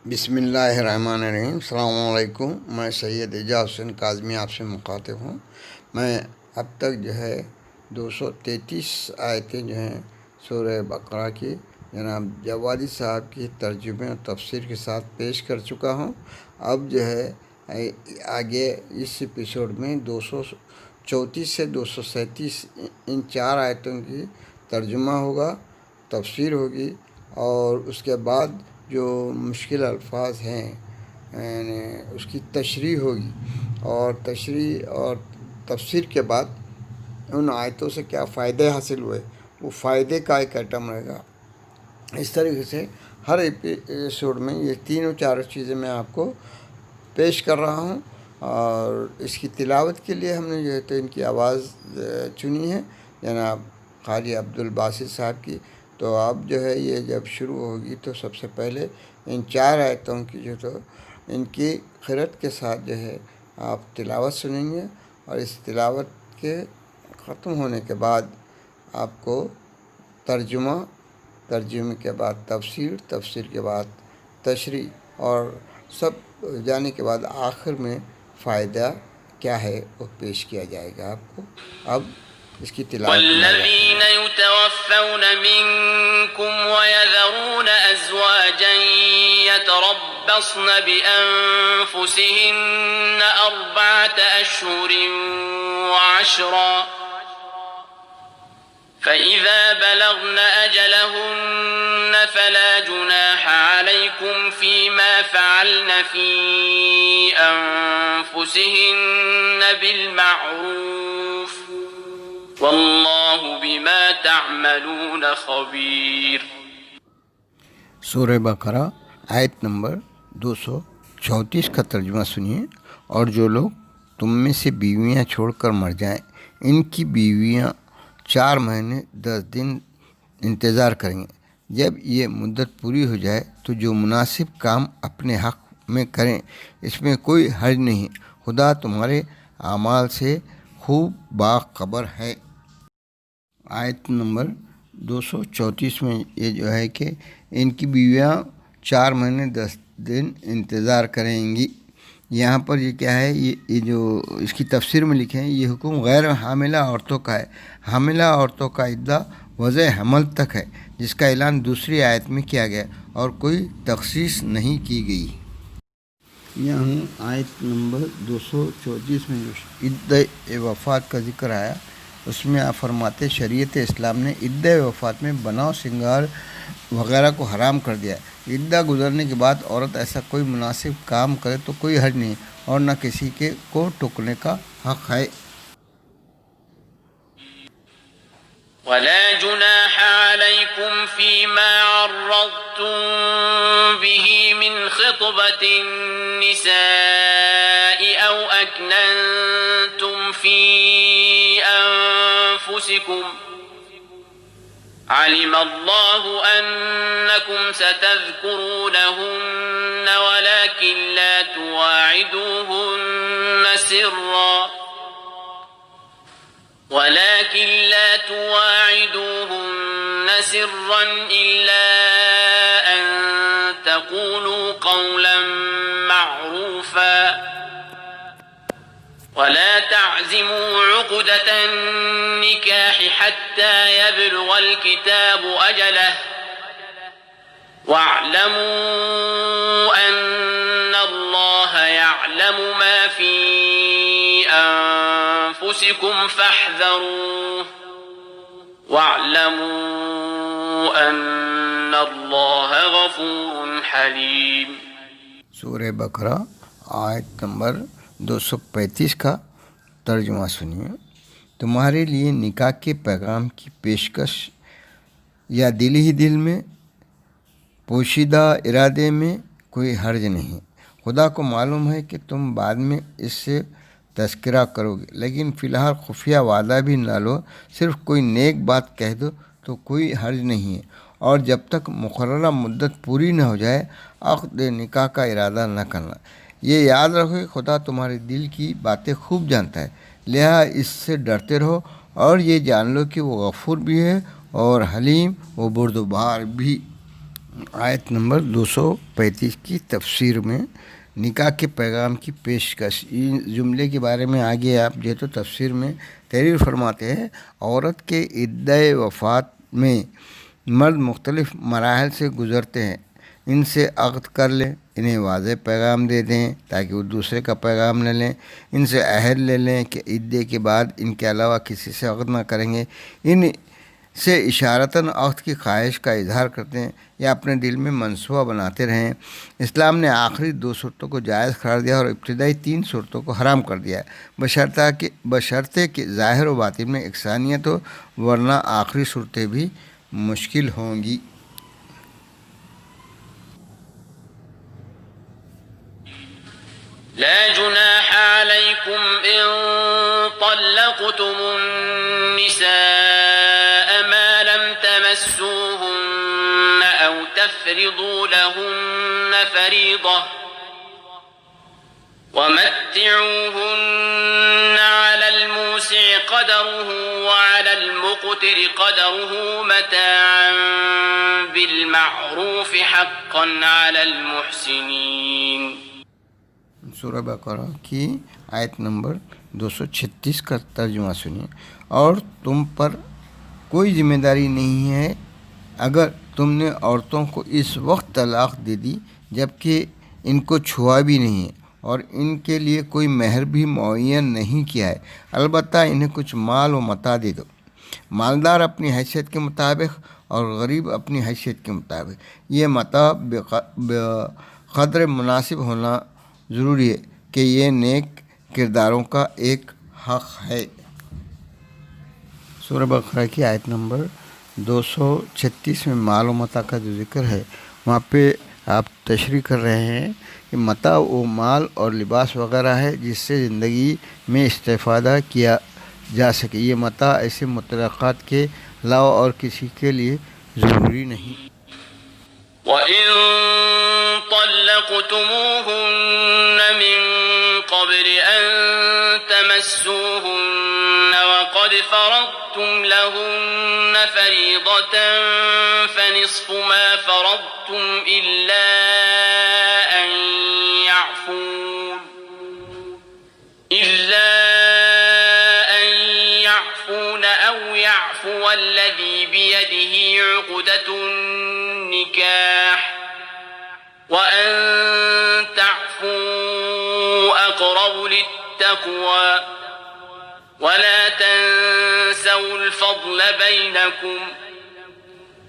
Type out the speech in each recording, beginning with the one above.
بسم اللہ الرحمن الرحیم۔ السلام علیکم، میں سید اعجاز حسین کاظمی آپ سے مخاطب ہوں۔ میں اب تک 233 آیتیں سورہ بقرہ کی جناب جوادی صاحب کی ترجمے اور تفسیر کے ساتھ پیش کر چکا ہوں۔ اب آگے اس ایپیسوڈ میں 234 سے 237 ان 4 آیتوں کی ترجمہ ہوگا، تفسیر ہوگی، اور اس کے بعد جو مشکل الفاظ ہیں اس کی تشریح ہوگی، اور تشریح اور تفسیر کے بعد ان آیتوں سے کیا فائدے حاصل ہوئے وہ فائدے کا ایک آئٹم رہے گا۔ اس طریقے سے ہر ایپیسوڈ میں یہ 3-4 چیزیں میں آپ کو پیش کر رہا ہوں، اور اس کی تلاوت کے لیے ہم نے تو ان کی آواز چنی ہے جناب قاری عبدالباسط صاحب کی۔ تو اب یہ جب شروع ہوگی تو سب سے پہلے ان 4 آیتوں کی تو ان کی قرأت کے ساتھ آپ تلاوت سنیں گے، اور اس تلاوت کے ختم ہونے کے بعد آپ کو ترجمے کے بعد تفسیر کے بعد تشریح، اور سب جانے کے بعد آخر میں فائدہ کیا ہے وہ پیش کیا جائے گا آپ کو۔ اب اس کی تلاوت والذین یتوفون منکم ویذرون ازواجا یتربصن بانفسهن 4 اشہر وعشرا فإذا بلغن أجلهن فلا جناح عليكم فيما فعلن في أنفسهن بالمعروف واللہ بما تعملون خبیر۔ سورہ بقرہ آیت نمبر 234 کا ترجمہ سنیے۔ اور جو لوگ تم میں سے بیویاں چھوڑ کر مر جائیں، ان کی بیویاں 4 مہینے 10 دن انتظار کریں گے۔ جب یہ مدت پوری ہو جائے تو جو مناسب کام اپنے حق میں کریں، اس میں کوئی حرج نہیں، خدا تمہارے اعمال سے خوب باخبر ہے۔ آیت نمبر 234 میں یہ ہے کہ ان کی بیویاں 4 مہینے 10 دن انتظار کریں گی۔ یہاں پر یہ کیا ہے، یہ جو اس کی تفسیر میں لکھے ہیں، یہ حکم غیر حاملہ عورتوں کا ہے۔ حاملہ عورتوں کا عدہ وضع حمل تک ہے، جس کا اعلان دوسری آیت میں کیا گیا، اور کوئی تخصیص نہیں کی گئی۔ یہاں آیت نمبر 234 میں عدہ وفات کا ذکر آیا، اس میں آپ فرماتے شریعت اسلام نے عدہ وفات میں بناؤ سنگار وغیرہ کو حرام کر دیا ہے۔ عدہ گزرنے کے بعد عورت ایسا کوئی مناسب کام کرے تو کوئی حرج نہیں، اور نہ کسی کو ٹوکنے کا حق ہے۔ ولا جناح عليكم فيما عرضتم به من خطبة النساء أو أكننتم في أنفسكم علم الله أنكم ستذكرونهن ولكن لا تواعدوهن سرا إلا أن تقولوا قولا معروفا ولا تعزموا عقدة النكاح حتى يبلغ الكتاب أجله واعلموا أن الله يعلم ما في أنفسكم فاحذروه واعلموا أن الله غفور حليم۔ سورہ بقرہ آیت نمبر 235 کا ترجمہ سنیے۔ تمہارے لیے نکاح کے پیغام کی پیشکش یا دل ہی دل میں پوشیدہ ارادے میں کوئی حرج نہیں۔ خدا کو معلوم ہے کہ تم بعد میں اس سے تذکرہ کرو گے، لیکن فی الحال خفیہ وعدہ بھی نہ لو، صرف کوئی نیک بات کہہ دو تو کوئی حرج نہیں ہے، اور جب تک مقررہ مدت پوری نہ ہو جائے عقد نکاح کا ارادہ نہ کرنا۔ یہ یاد رکھو کہ خدا تمہارے دل کی باتیں خوب جانتا ہے، لہٰذا اس سے ڈرتے رہو، اور یہ جان لو کہ وہ غفور بھی ہے اور حلیم و بردبار بھی۔ آیت نمبر 235 کی تفسیر میں نکاح کے پیغام کی پیشکش، ان جملے کے بارے میں آگے آپ جو تو تفسیر میں تحریر فرماتے ہیں، عورت کے عدہ وفات میں مرد مختلف مراحل سے گزرتے ہیں، ان سے عقد کر لیں، انہیں واضح پیغام دے دیں تاکہ وہ دوسرے کا پیغام نہ لیں، ان سے عہد لے لیں کہ عدے کے بعد ان کے علاوہ کسی سے عقد نہ کریں گے، ان سے اشارتاً عقد کی خواہش کا اظہار کرتے ہیں یا اپنے دل میں منصوبہ بناتے رہیں۔ اسلام نے آخری 2 صورتوں کو جائز قرار دیا اور ابتدائی 3 صورتوں کو حرام کر دیا ہے، بشرطے کہ ظاہر و باطن میں یکسانیت ہو، ورنہ آخری صورتیں بھی مشکل ہوں گی۔ لا جناح عليكم إن طلقتم النساء ما لم تمسوهن أو تفرضوا لهن فريضة ومتعوهن على الموسع قدره وعلى المقتر قدره متاعا بالمعروف حقا على المحسنين۔ سورہ بقرہ کی آیت نمبر 236 کا ترجمہ سنیے۔ اور تم پر کوئی ذمہ داری نہیں ہے اگر تم نے عورتوں کو اس وقت طلاق دے دی جبکہ ان کو چھوا بھی نہیں ہے اور ان کے لیے کوئی مہر بھی معین نہیں کیا ہے، البتہ انہیں کچھ مال و متاع دے دو، مالدار اپنی حیثیت کے مطابق اور غریب اپنی حیثیت کے مطابق۔ یہ متاع بقدر مناسب ہونا ضروری ہے کہ یہ نیک کرداروں کا ایک حق ہے۔ سورہ بقرہ کی آیت نمبر 236 میں مال و متاع کا جو ذکر ہے وہاں پہ آپ تشریح کر رہے ہیں کہ متاع وہ مال اور لباس وغیرہ ہے جس سے زندگی میں استفادہ کیا جا سکے۔ یہ متاع ایسے متعلقات کے علاوہ اور کسی کے لیے ضروری نہیں۔ وَإِن طَلَّقْتُمُوهُنَّ مِن قَبْلِ أَن تَمَسُّوهُنَّ وَقَدْ فَرَضْتُمْ لَهُنَّ فَرِيضَةً فَنِصْفُ مَا فَرَضْتُمْ إِلَّا أَن يَعْفُونَ أَوْ يَعْفُوَ الَّذِي بِيَدِهِ عُقْدَةُ النِّكَاحِ وَأَن تَعْفُوا أَقْرَبُ لِلتَّقْوَى وَلَا تَنسَوْا الْفَضْلَ بَيْنَكُمْ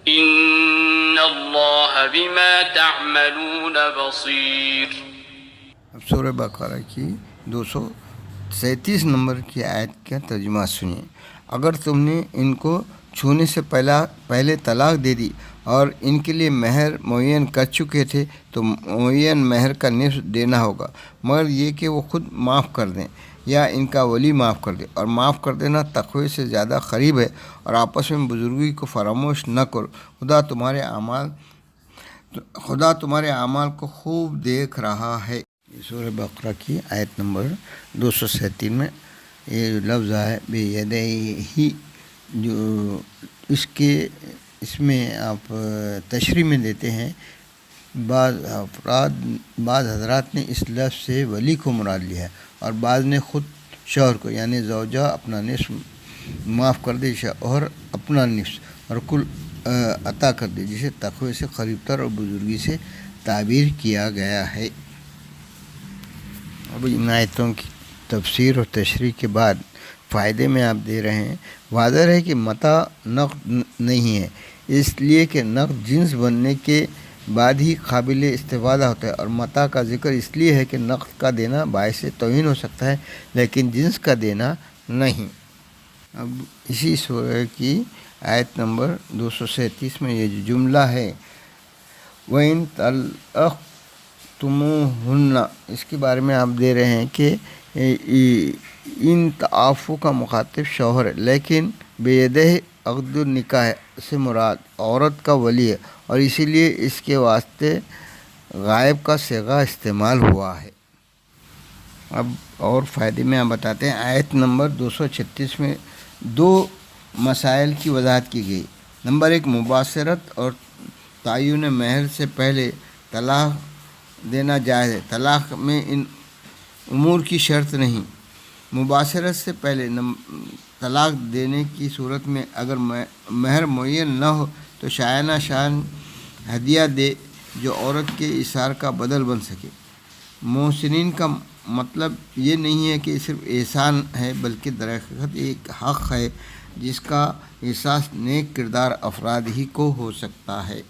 إِنَّ اللَّهَ بِمَا تَعْمَلُونَ بَصِيرٌ۔ اب سورہ بقرہ کی 237 نمبر کی آیت کا ترجمہ سنیے۔ اگر تم نے ان کو چھونے سے پہلے طلاق دے دی اور ان کے لیے مہر معین کر چکے تھے تو معین مہر کا نصف دینا ہوگا، مگر یہ کہ وہ خود معاف کر دیں یا ان کا ولی معاف کر دے، اور معاف کر دینا تقوی سے زیادہ قریب ہے، اور آپس میں بزرگی کو فراموش نہ کرو، خدا تمہارے اعمال کو خوب دیکھ رہا ہے۔ سورہ بقرہ کی آیت نمبر 237 میں یہ جو لفظ ہے بے یدیہ، جو اس میں آپ تشریح میں دیتے ہیں، بعض حضرات نے اس لفظ سے ولی کو مراد لیا ہے اور بعض نے خود شوہر کو، یعنی زوجہ اپنا نصف معاف کر دے، شوہر اپنا نصف اور کل عطا کر دے، جسے تقوی سے قریب تر اور بزرگی سے تعبیر کیا گیا ہے۔ اب ان آیتوں کی تفسیر اور تشریح کے بعد فائدے میں آپ دے رہے ہیں۔ واضح ہے کہ متاع نقد نہیں ہے، اس لیے کہ نقد جنس بننے کے بعد ہی قابل استفادہ ہوتا ہے، اور متاع کا ذکر اس لیے ہے کہ نقد کا دینا باعث توہین ہو سکتا ہے لیکن جنس کا دینا نہیں۔ اب اسی سورہ کی آیت نمبر 237 میں یہ جو جملہ ہے وَإِن طَلَّقْتُمُوهُنَّ، اس کے بارے میں آپ دے رہے ہیں کہ ان تعافو کا مخاطب شوہر ہے، لیکن بیدہ عقد النکاح سے مراد عورت کا ولی ہے، اور اسی لیے اس کے واسطے غائب کا صیغہ استعمال ہوا ہے۔ اب اور فائدے میں آپ بتاتے ہیں، آیت نمبر 236 میں 2 مسائل کی وضاحت کی گئی۔ نمبر 1 مباشرت اور تعین مہر سے پہلے طلاق دینا جائز ہے۔ طلاق میں ان امور کی شرط نہیں۔ مباشرت سے پہلے طلاق دینے کی صورت میں اگر مہر معین نہ ہو تو شائنہ شان ہدیہ دے جو عورت کے ایثار کا بدل بن سکے۔ محسنین کا مطلب یہ نہیں ہے کہ صرف احسان ہے، بلکہ در حقیقت ایک حق ہے جس کا احساس نیک کردار افراد ہی کو ہو سکتا ہے۔